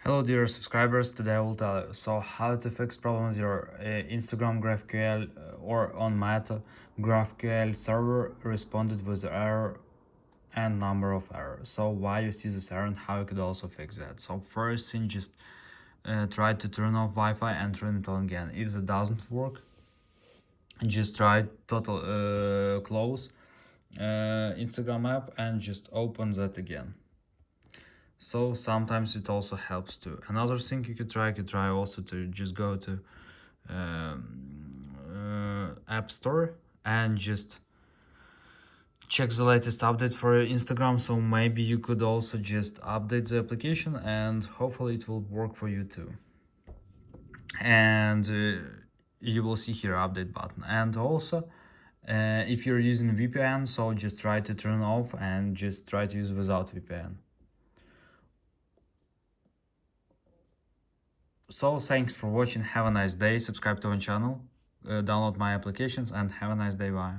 Hello dear subscribers, today I will tell you how to fix problems your Instagram GraphQL or on Meta GraphQL server responded with error and number of errors. So why you see this error and how you could also fix that. So first thing, just try to turn off Wi-Fi and turn it on again. If that doesn't work, just try total close Instagram app and just open that again. So sometimes it also helps too. Another thing you could try also to just go to App Store and just check the latest update for Instagram. So maybe you could also just update the application and hopefully it will work for you too. And you will see here update button. And also if you're using VPN, so just try to turn off and just try to use without VPN. So thanks for watching, have a nice day, subscribe to our channel, download my applications and have a nice day, bye.